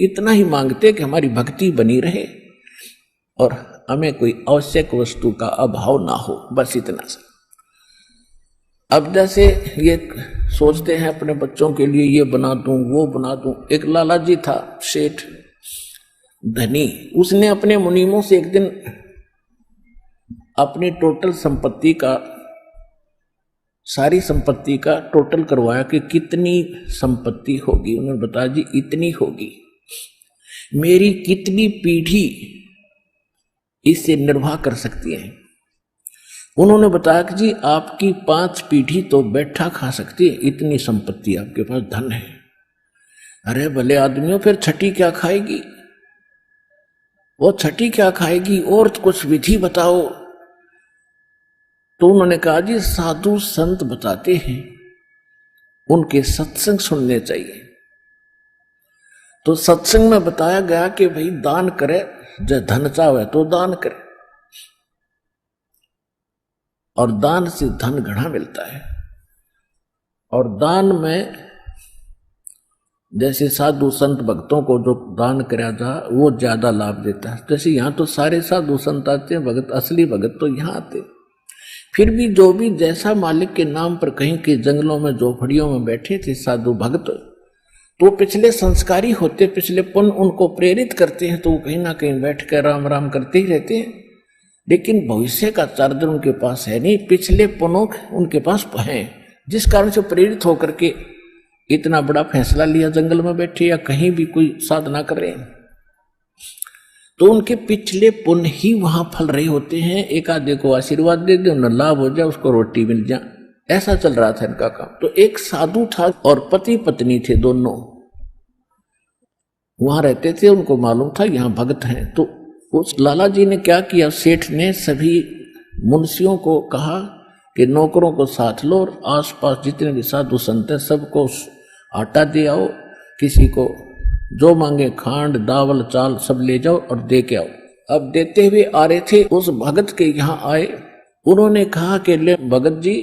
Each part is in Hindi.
इतना ही मांगते कि हमारी भक्ति बनी रहे और हमें कोई आवश्यक वस्तु का अभाव ना हो, बस इतना सा। अब जैसे ये सोचते हैं अपने बच्चों के लिए ये बना दूं वो बना दूं। एक लाला जी था सेठ धनी, उसने अपने मुनीमों से एक दिन अपनी टोटल संपत्ति का, सारी संपत्ति का टोटल करवाया कि कितनी संपत्ति होगी। उन्होंने बताया जी इतनी होगी, मेरी कितनी पीढ़ी इससे निर्वाह कर सकती है। उन्होंने बताया कि जी आपकी 5 पीढ़ी तो बैठा खा सकती है, इतनी संपत्ति आपके पास, धन है। अरे भले आदमियों, फिर छठी क्या खाएगी? वो छठी क्या खाएगी? और कुछ विधि बताओ। तो उन्होंने कहा जी साधु संत बताते हैं, उनके सत्संग सुनने चाहिए। तो सत्संग में बताया गया कि भाई दान करे, जो धन चाहे तो दान करे, और दान से धन घना मिलता है। और दान में जैसे साधु संत भक्तों को जो दान करा जा वो ज्यादा लाभ देता है। जैसे यहाँ तो सारे साधु संत आते हैं, भगत, असली भगत तो यहाँ आते। फिर भी जो भी जैसा मालिक के नाम पर कहीं के जंगलों में झोपड़ियों में बैठे थे साधु भगत, तो पिछले संस्कारी होते, पिछले पुण्य उनको प्रेरित करते हैं, तो वो कहीं ना कहीं बैठ कर राम राम करते ही रहते हैं। लेकिन भविष्य का चार्जर उनके पास है नहीं, पिछले पुण्य उनके पास है, जिस कारण से प्रेरित होकर के इतना बड़ा फैसला लिया, जंगल में बैठे या कहीं भी कोई साधना कर रहे हैं। तो उनके पिछले पुण्य ही वहां फल रहे होते हैं। एक आधे को आशीर्वाद दे दे, उन्हें लाभ हो जाए, उसको रोटी मिल जाए, ऐसा चल रहा था इनका काम। तो एक साधु था और पति पत्नी थे, दोनों वहां रहते थे। उनको मालूम था यहाँ भगत हैं। तो उस लाला जी ने क्या किया, सेठ ने सभी मुंशियों को कहा कि नौकरों को साथ लो और आसपास जितने भी साधु संत हैं सबको आटा दे आओ, किसी को जो मांगे खांड दावल चाल सब ले जाओ और दे के आओ। अब देते हुए आ रहे थे, उस भगत के यहाँ आए। उन्होंने कहा कि ले भगत जी,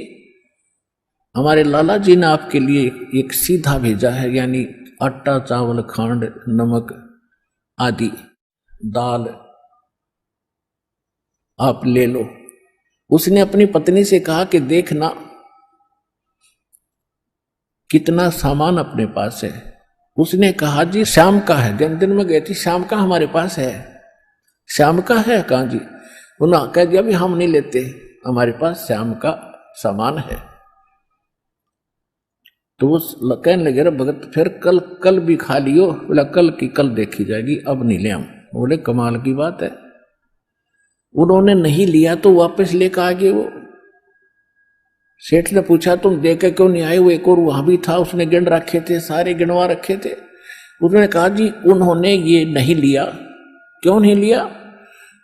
हमारे लाला जी ने आपके लिए एक सीधा भेजा है, यानी आटा चावल खांड नमक आदि दाल आप ले लो। उसने अपनी पत्नी से कहा कि देखना कितना सामान अपने पास है। उसने कहा जी शाम का है, दिन में गई थी, शाम का हमारे पास है। शाम का है? कहा जी। उन्होंने कह दिया भी हम नहीं लेते, हमारे पास शाम का सामान है। तो वो कहने लगे भगत फिर कल भी खा लियो। बोला कल की कल देखी जाएगी, अब नहीं ले हम। बोले कमाल की बात है। उन्होंने नहीं लिया तो वापस लेकर आ गए। वो सेठ ने पूछा तुम दे के क्यों नहीं आए? वो एक और वहां भी था, उसने गिन रखे थे, सारे गिनवा रखे थे। उसने कहा जी उन्होंने ये नहीं लिया। क्यों नहीं लिया?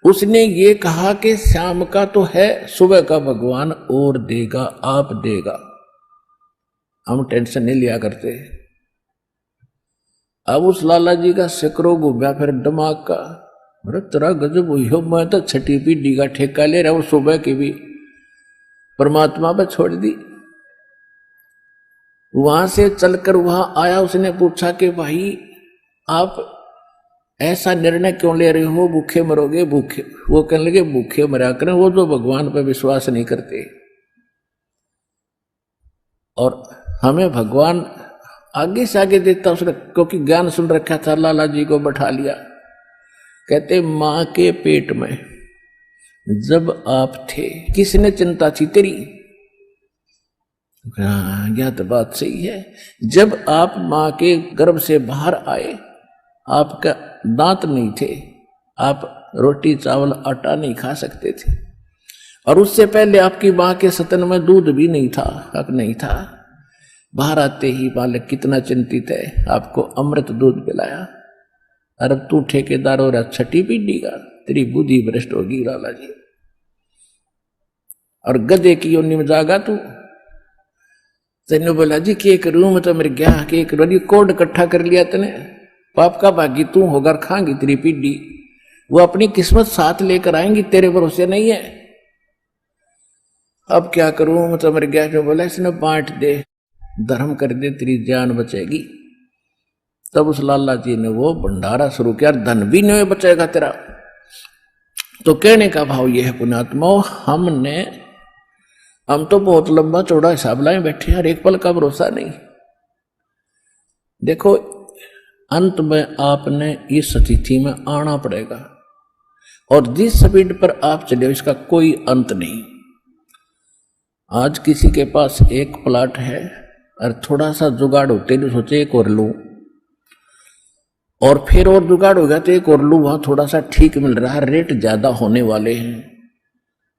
उसने ये कहा कि शाम का तो है, सुबह का भगवान और देगा, आप देगा, हम टेंशन नहीं लिया करते। अब उस लाला जी का सिकरो घूमया फिर दिमाग का, अरे तेरा गजब हुई हो, मैं तो छठी पीढ़ी का ठेका ले रहा हूं, सुबह की भी परमात्मा पर छोड़ दी। वहां से चलकर वहां आया, उसने पूछा कि भाई आप ऐसा निर्णय क्यों ले रहे हो, भूखे मरोगे? भूखे? वो कहने लगे भूखे मरा करें वो जो भगवान पर विश्वास नहीं करते, और हमें भगवान आगे से आगे देता उसने, क्योंकि ज्ञान सुन रखा था। लाला जी को बैठा लिया, कहते मां के पेट में जब आप थे किसने चिंता थी तेरी? हाँ यह तो बात सही है। जब आप मां के गर्भ से बाहर आए, आपका दांत नहीं थे, आप रोटी चावल आटा नहीं खा सकते थे, और उससे पहले आपकी मां के स्तन में दूध भी नहीं था, हक नहीं था। बाहर आते ही बालक कितना चिंतित है, आपको अमृत दूध पिलाया। अरे तू ठेकेदार हो रहा छठी पीढ़ी का, तेरी बुद्धि भ्रष्ट होगी लाला जी। और गधे की योनि में जागा तू। तेने बोला जी के करूं मैं, तो मेरे क्या के करूं, कोड इकट्ठा कर लिया तने, पाप का भागी तू होकर खाएंगी तेरी पीढ़ी। वो अपनी किस्मत साथ लेकर आएंगी, तेरे भरोसे नहीं है। अब क्या करूं मैं, तो मेरे क्या? जो बोला इसने बांट दे, धर्म कर दे, तेरी जान बचेगी। तब उस लाला जी ने वो भंडारा शुरू किया, धन भी नहीं बचेगा तेरा। तो कहने का भाव यह है पुण्यात्मा, हम तो बहुत लंबा चौड़ा हिसाब लाए बैठे हैं, एक पल का भरोसा नहीं। देखो अंत में आपने इस स्थिति में आना पड़ेगा, और जिस स्पीड पर आप चले इसका कोई अंत नहीं। आज किसी के पास एक प्लाट है और थोड़ा सा जुगाड़ होते तो सोचे एक और लूं, और फिर और जुगाड़ हो गया तो एक और लूं, वहां थोड़ा सा ठीक मिल रहा है, रेट ज्यादा होने वाले हैं,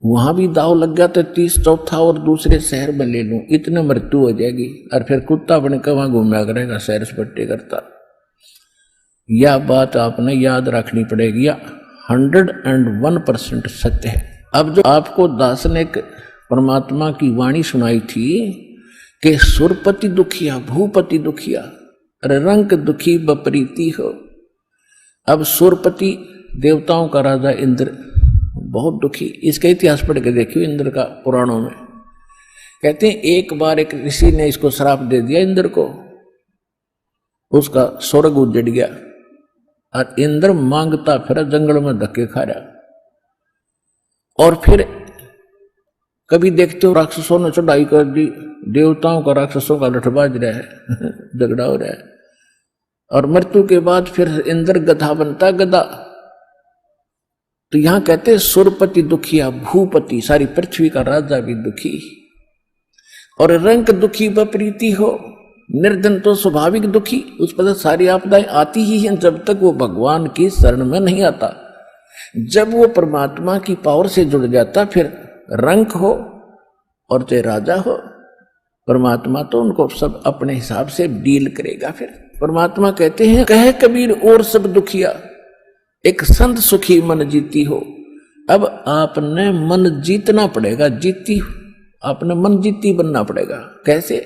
वहां भी दाव लग गया तो 30 चौथा और दूसरे शहर में ले लूं, इतने मृत्यु हो जाएगी, और फिर कुत्ता बनकर वहां घूमया करेगा शहर सपट्टे करता। यह बात आपने याद रखनी पड़ेगी, 101% सत्य है। अब जो आपको दास ने परमात्मा की वाणी सुनाई थी कि सुरपति दुखिया भूपति दुखिया रंक दुखी बपरीति हो। अब सुरपति देवताओं का राजा इंद्र बहुत दुखी, इसका इतिहास पढ़ के देखियो इंद्र का पुराणों में। कहते हैं एक बार एक ऋषि ने इसको श्राप दे दिया इंद्र को, उसका स्वर्ग उजड़ गया और इंद्र मांगता फिर जंगल में धक्के खा रहा। और फिर कभी देखते हो राक्षसों ने चढ़ाई कर दी, देवताओं का राक्षसों का लठबाज रहा है झगड़ा हो रहा है, और मृत्यु के बाद फिर इंद्र गधा बनता गधा। तो यहां कहते सुरपति दुखिया भूपति, सारी पृथ्वी का राजा भी दुखी, और रंक दुखी बपरीति हो, निर्धन तो स्वाभाविक दुखी, उस पर सारी आपदाएं आती ही हैं जब तक वो भगवान की शरण में नहीं आता। जब वो परमात्मा की पावर से जुड़ जाता फिर रंक हो और चाहे राजा हो, परमात्मा तो उनको सब अपने हिसाब से डील करेगा। फिर परमात्मा कहते हैं कहे कबीर और सब दुखिया एक संत सुखी मन जीती हो। अब आपने मन जीतना पड़ेगा, आपने मन जीती बनना पड़ेगा। कैसे?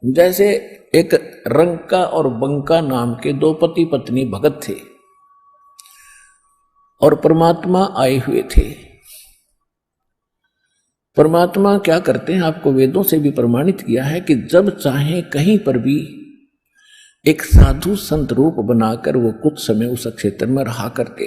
जैसे एक रंका और बंका नाम के दो पति पत्नी भगत थे और परमात्मा आए हुए थे। परमात्मा क्या करते हैं, आपको वेदों से भी प्रमाणित किया है कि जब चाहे कहीं पर भी एक साधु संत रूप बनाकर वो कुछ समय उस क्षेत्र में रहा करते,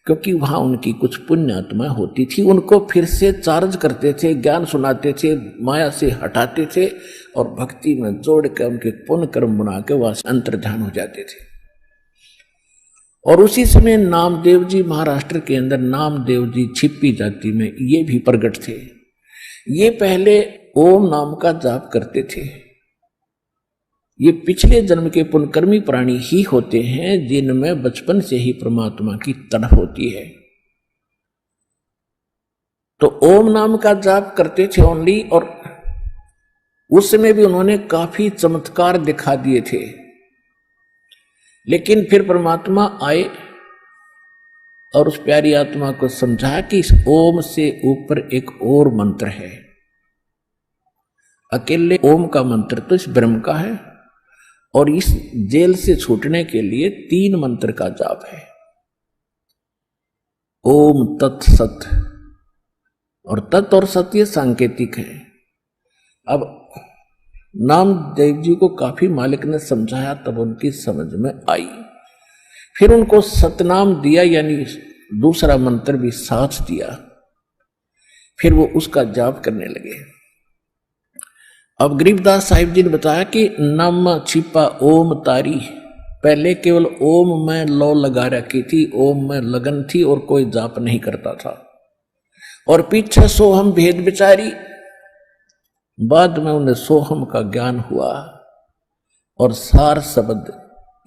क्योंकि वहां उनकी कुछ पुण्य आत्मा होती थी, उनको फिर से चार्ज करते थे, ज्ञान सुनाते थे, माया से हटाते थे और भक्ति में जोड़ कर उनके पुण्य कर्म बना के वहां से अंतर्ध्यान हो जाते थे। और उसी समय नामदेव जी महाराष्ट्र के अंदर नामदेव जी छिप्पी जाति में ये भी प्रकट थे। ये पहले ओम नाम का जाप करते थे। ये पिछले जन्म के पुण्यकर्मी प्राणी ही होते हैं जिनमें बचपन से ही परमात्मा की तड़प होती है। तो ओम नाम का जाप करते थे ओनली, और उस समय भी उन्होंने काफी चमत्कार दिखा दिए थे। लेकिन फिर परमात्मा आए और उस प्यारी आत्मा को समझाया कि इस ओम से ऊपर एक और मंत्र है। अकेले ओम का मंत्र तो इस ब्रह्म का है, और इस जेल से छूटने के लिए 3 मंत्र का जाप है। ओम तत् सत, और तत् और सत ये सांकेतिक है। अब नामदेव जी को काफी मालिक ने समझाया, तब उनकी समझ में आई। फिर उनको सतनाम दिया, यानी दूसरा मंत्र भी साथ दिया। फिर वो उसका जाप करने लगे। अब गरीबदास साहिब जी ने बताया कि नम छिपा ओम तारी, पहले केवल ओम में लौ लगा रखी थी, ओम में लगन थी और कोई जाप नहीं करता था। और पीछे सोहम भेद विचारी, बाद में उन्हें सोहम का ज्ञान हुआ। और सार शब्द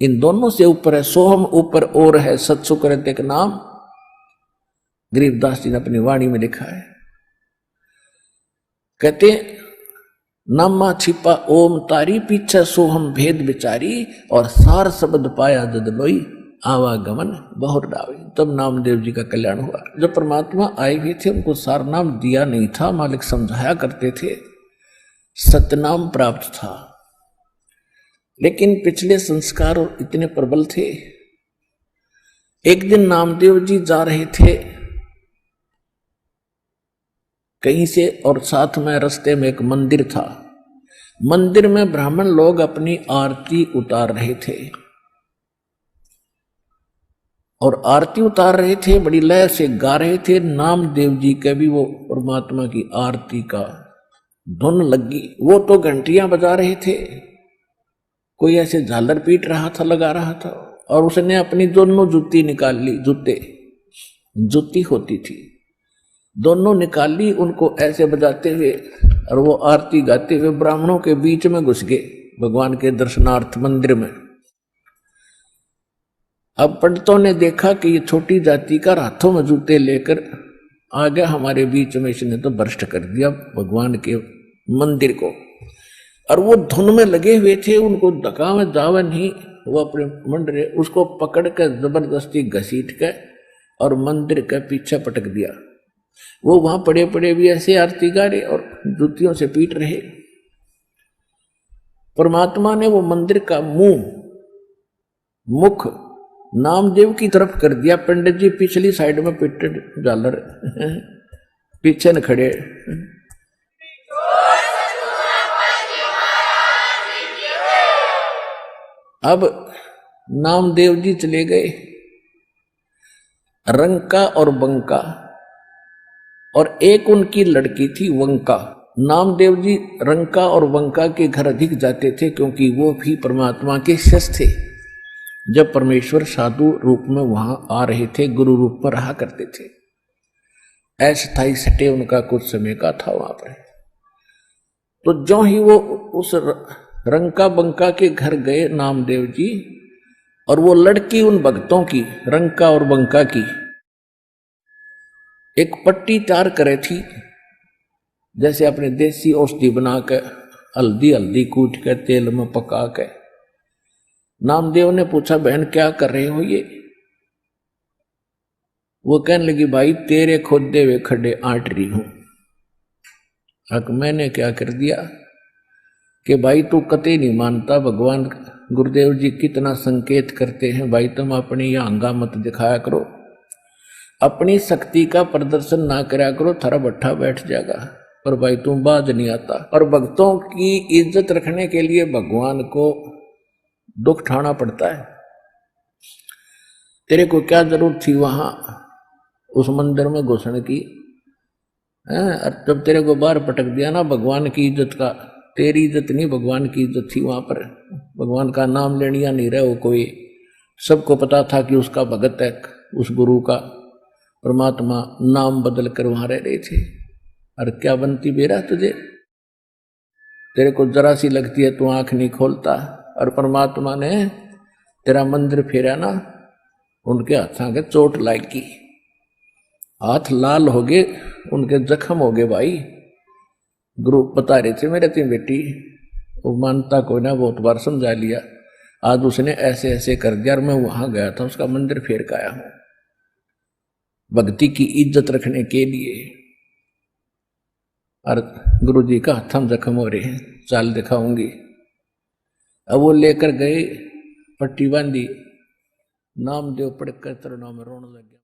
इन दोनों से ऊपर है, सोहम ऊपर और है, सत्सुकृत एक नाम गरीबदास जी ने अपनी वाणी में लिखा है। कहते नामा छिपा ओम तारी, पीछे सोहम भेद विचारी, और सार शब्द पाया जद लोई, आवागमन बहुत डावी। तब नामदेव जी का कल्याण हुआ। जब परमात्मा आए हुए थे उनको सार नाम दिया नहीं था, मालिक समझाया करते थे, सतनाम प्राप्त था। लेकिन पिछले संस्कार इतने प्रबल थे। एक दिन नामदेव जी जा रहे थे कहीं से, और साथ में रास्ते में एक मंदिर था। मंदिर में ब्राह्मण लोग अपनी आरती उतार रहे थे और आरती उतार रहे थे, बड़ी लय से गा रहे थे। नामदेव जी के भी वो परमात्मा की आरती का धुन लगी, वो तो घंटियां बजा रहे थे, कोई ऐसे झालर पीट रहा था, लगा रहा था, और उसने अपनी दोनों जूती निकाल ली, जूती होती थी, दोनों निकाल ली, उनको ऐसे बजाते हुए और वो आरती गाते हुए ब्राह्मणों के बीच में घुस गए भगवान के दर्शनार्थ मंदिर में। अब पंडितों ने देखा कि ये छोटी जाति का हाथों में जूते लेकर आ गया हमारे बीच में, इसने तो भ्रष्ट कर दिया भगवान के मंदिर को। और वो धुन में लगे हुए थे, उनको धक्का में जावे नहीं, वो अपने मंडरे उसको पकड़ कर जबरदस्ती घसीट के और मंदिर के पीछे पटक दिया। वो वहां पड़े पड़े भी ऐसे आरती गा रहे और जूतियों से पीट रहे। परमात्मा ने वो मंदिर का मुख नामदेव की तरफ कर दिया। पंडित जी पिछली साइड में पिटे झालर पीछे न खड़े। अब नामदेव जी चले गए रंका और बंका, और एक उनकी लड़की थी वंका। नामदेव जी रंका और वंका के घर अधिक जाते थे क्योंकि वो भी परमात्मा के शिष्य थे। जब परमेश्वर साधु रूप में वहां आ रहे थे, गुरु रूप में रहा करते थे, अस्थायी सटे उनका कुछ समय का था वहां पर। तो जो ही वो उस रंका बंका के घर गए नामदेव जी, और वो लड़की उन भक्तों की, रंका और बंका की, एक पट्टी तैयार करे थी, जैसे अपने देसी औषधि बना के हल्दी कूट के तेल में पका के। नामदेव ने पूछा, बहन क्या कर रहे हो ये? वो कहने लगी, भाई तेरे खोदे हुए खड्डे आंट रही हूं। अब मैंने क्या कर दिया कि भाई तू कतई नहीं मानता, भगवान गुरुदेव जी कितना संकेत करते हैं, भाई तुम अपनी यह अंगा मत दिखाया करो, अपनी शक्ति का प्रदर्शन ना करा करो, थारा भट्ठा बैठ जाएगा। पर भाई तुम बाज नहीं आता। और भक्तों की इज्जत रखने के लिए भगवान को दुख उठाना पड़ता है। तेरे को क्या जरूरत थी वहां उस मंदिर में घुसने की? और जब तेरे को बाहर पटक दिया ना भगवान की इज्जत का, तेरी इज्जत नहीं भगवान की इज्जत थी वहां पर। भगवान का नाम लेनिया नहीं रहे वो कोई, सबको पता था कि उसका भगत है, उस गुरु का परमात्मा नाम बदल कर वहां रह रहे थे। और क्या बनती बेरा तुझे? तेरे को जरा सी लगती है तू आंख नहीं खोलता। और परमात्मा ने तेरा मंदिर फेरा ना, उनके हाथों के चोट लागी, हाथ लाल हो गए, उनके जख्म हो गए। भाई गुरु बता रहे थे मेरे तीन बेटी, वो मानता कोई ना, बहुत बार समझा लिया, आज उसने ऐसे ऐसे कर दिया। और मैं वहां गया था, उसका मंदिर फेर के आया हूं भक्ति की इज्जत रखने के लिए। और गुरु जी का हथम जख्म हो रहे हैं, चाल दिखाऊंगी। अब वो लेकर गए, पट्टी बांधी, नामदेव पढ़कर चरणों में रोने लग गया।